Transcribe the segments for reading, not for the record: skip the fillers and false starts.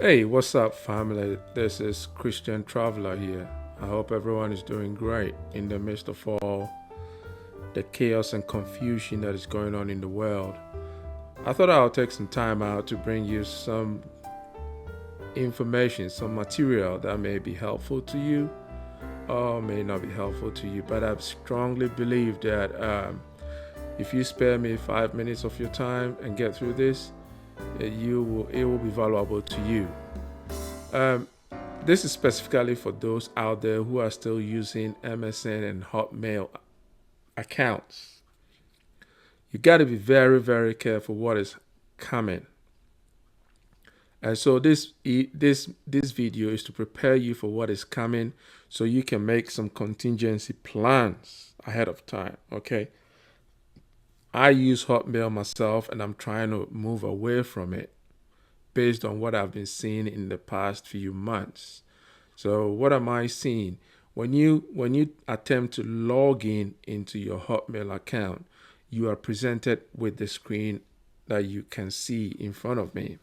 Hey, what's up, family? This is Christian Traveler here. I hope everyone is doing great in the midst of all the chaos and confusion that is going on in the world. I thought I'll take some time out to bring you some information, some material that may be helpful to you or may not be helpful to you. But I strongly believe that if you spare me 5 minutes of your time and get through this, it will be valuable to you. Um, this is specifically for those out there who are still using MSN and Hotmail accounts. You got to be very, very careful what is coming. And so this video is to prepare you for what is coming, so you can make some contingency plans ahead of time. Okay. I use Hotmail myself, and I'm trying to move away from it based on what I've been seeing in the past few months. So what am I seeing? When you attempt to log in into your Hotmail account, you are presented with the screen that you can see in front of me.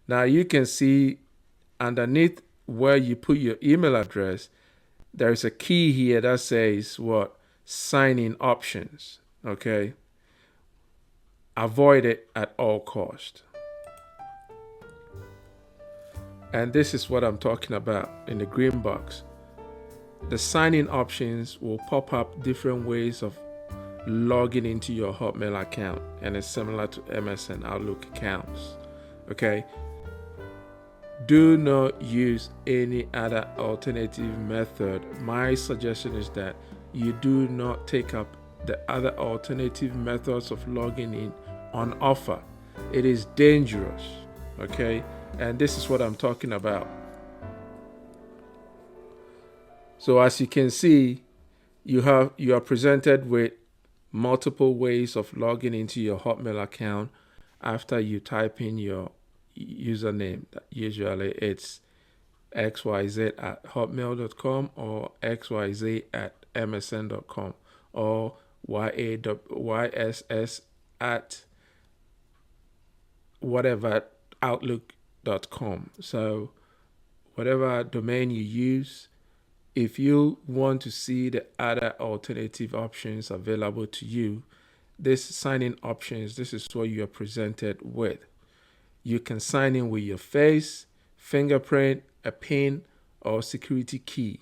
Now you can see underneath where you put your email address, there is a key here that says what? Sign in options. Okay. Avoid it at all cost. And this is what I'm talking about in the green box. The sign-in options will pop up different ways of logging into your Hotmail account, and it's similar to MSN Outlook accounts. Okay. Do not use any other alternative method. My suggestion is that you do not take up the other alternative methods of logging in on offer. It is dangerous. Okay. And this is what I'm talking about. So as you can see, you are presented with multiple ways of logging into your Hotmail account after you type in your username. Usually it's xyz@hotmail.com or xyz@msn.com or yss at whatever outlook.com. So whatever domain you use, if you want to see the other alternative options available to you, this sign-in options, this is what you are presented with. You can sign in with your face, fingerprint, a PIN, or security key.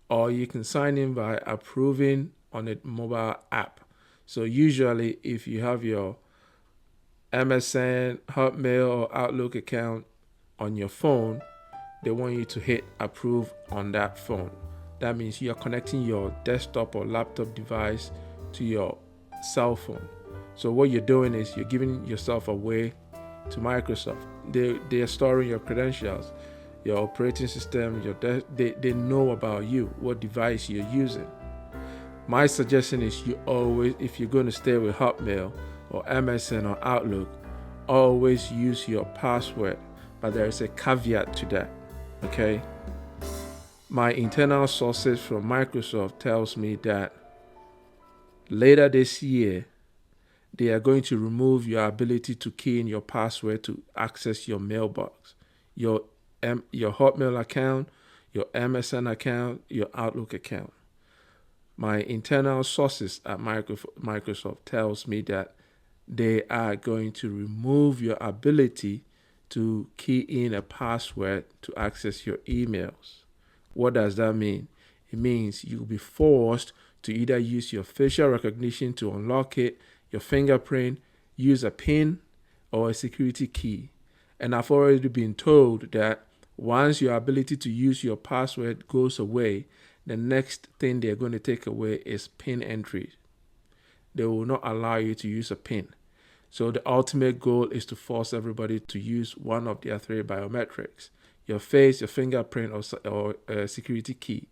Or you can sign in by approving on a mobile app. So usually if you have your MSN, Hotmail, or Outlook account on your phone, they want you to hit approve on that phone. That means you are connecting your desktop or laptop device to your cell phone. So what you're doing is you're giving yourself away to Microsoft. They are storing your credentials, your operating system, they know about you, what device you're using. My suggestion is you always, if you're going to stay with Hotmail or MSN or Outlook, always use your password. But there is a caveat to that. Okay. My internal sources from Microsoft tells me that later this year, they are going to remove your ability to key in your password to access your mailbox, your Hotmail account, your MSN account, your Outlook account. My internal sources at Microsoft tells me that they are going to remove your ability to key in a password to access your emails. What does that mean? It means you'll be forced to either use your facial recognition to unlock it, your fingerprint, use a PIN, or a security key. And I've already been told that once your ability to use your password goes away, the next thing they're going to take away is PIN entry. They will not allow you to use a PIN. So the ultimate goal is to force everybody to use one of their three biometrics: your face, your fingerprint, or a security key.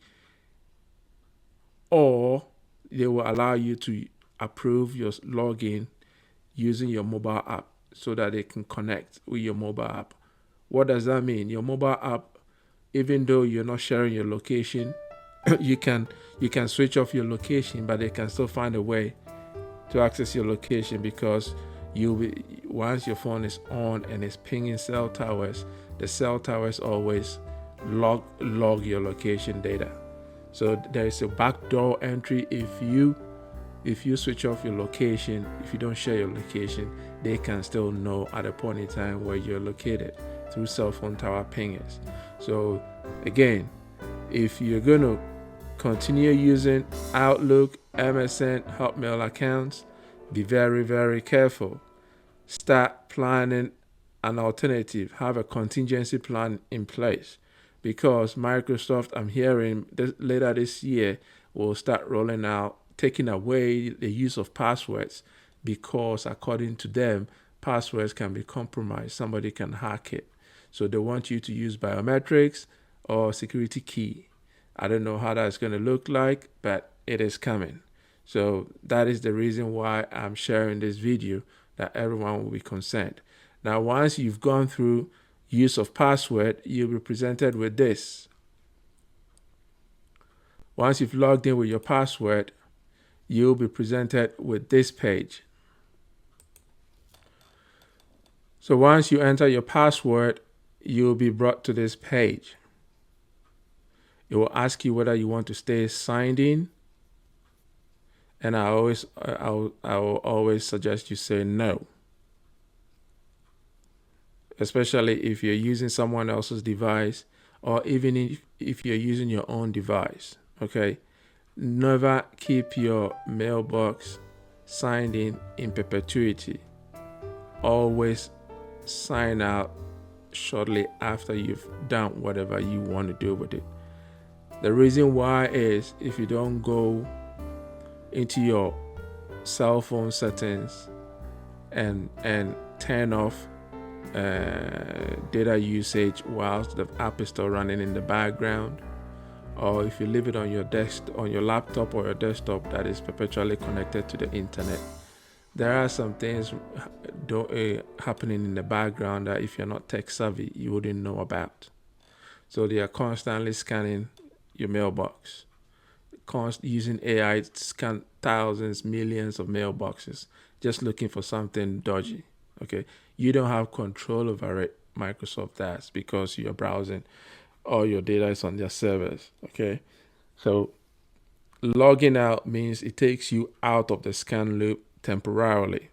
Or they will allow you to approve your login using your mobile app so that they can connect with your mobile app. What does that mean? Your mobile app, even though you're not sharing your location, you can switch off your location, but they can still find a way to access your location because Once your phone is on and it's pinging cell towers, the cell towers always log your location data. So there is a backdoor entry. If you switch off your location, if you don't share your location, they can still know at a point in time where you're located through cell phone tower pingers. So again, if you're going to continue using Outlook, MSN, Hotmail accounts, be very, very careful. Start planning an alternative. Have a contingency plan in place, because Microsoft, I'm hearing later this year, will start rolling out, taking away the use of passwords, because according to them, passwords can be compromised. Somebody can hack it. So they want you to use biometrics or security key. I don't know how that's going to look like, but it is coming. So that is the reason why I'm sharing this video, that everyone will be concerned. Now, once you've gone through use of password, you'll be presented with this. Once you've logged in with your password, you'll be presented with this page. So once you enter your password, you'll be brought to this page. It will ask you whether you want to stay signed in, and I will always suggest you say no, especially if you're using someone else's device, or even if you're using your own device. Okay, never keep your mailbox signed in perpetuity. Always sign out shortly after you've done whatever you want to do with it. The reason why is, if you don't go into your cell phone settings and turn off data usage whilst the app is still running in the background, or if you leave it on your laptop or your desktop that is perpetually connected to the internet, there are some things happening in the background that if you're not tech savvy, you wouldn't know about. So they are constantly scanning your mailbox, using AI to scan thousands, millions of mailboxes, just looking for something dodgy. Okay, you don't have control over it. Microsoft does, because you're browsing, all your data is on their servers. Okay, so logging out means it takes you out of the scan loop temporarily.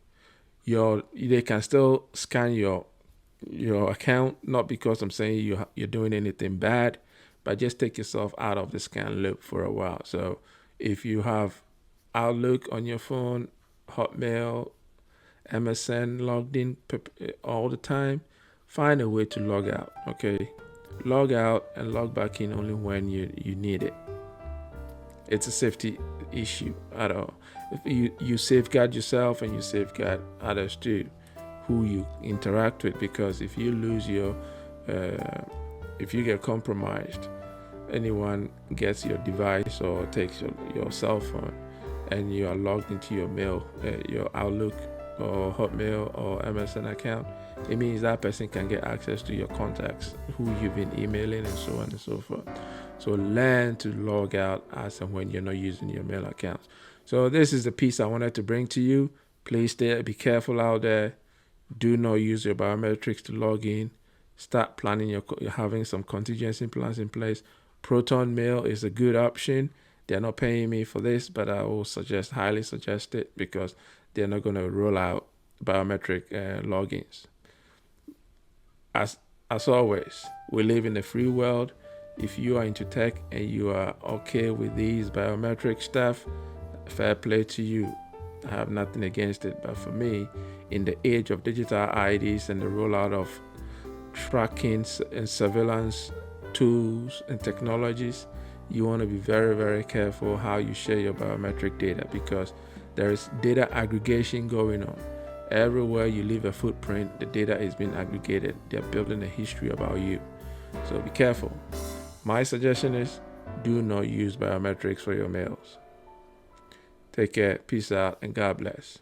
They can still scan your account, not because I'm saying you're doing anything bad, but just take yourself out of the scan loop for a while. So if you have Outlook on your phone, Hotmail, MSN logged in all the time, find a way to log out. Okay, log out and log back in only when you need it. It's a safety issue at all. If you safeguard yourself and you safeguard others too, who you interact with, because if you lose if you get compromised, anyone gets your device or takes your cell phone, and you are logged into your mail, your Outlook or Hotmail or MSN account, it means that person can get access to your contacts, who you've been emailing, and so on and so forth. So learn to log out as and when you're not using your mail accounts. So this is the piece I wanted to bring to you. Please be careful out there. Do not use your biometrics to log in. Start planning you're having some contingency plans in place. Proton Mail is a good option. They're not paying me for this, but I will highly suggest it, because they're not going to roll out biometric logins. As always, we live in a free world. If you are into tech and you are okay with these biometric stuff, fair play to you. I have nothing against it. But for me, in the age of digital IDs and the rollout of tracking and surveillance tools and technologies, you want to be very, very careful how you share your biometric data, because there is data aggregation going on. Everywhere you leave a footprint, the data is being aggregated. They're building a history about you. So be careful. My suggestion is, do not use biometrics for your mails. Take care, peace out, and God bless.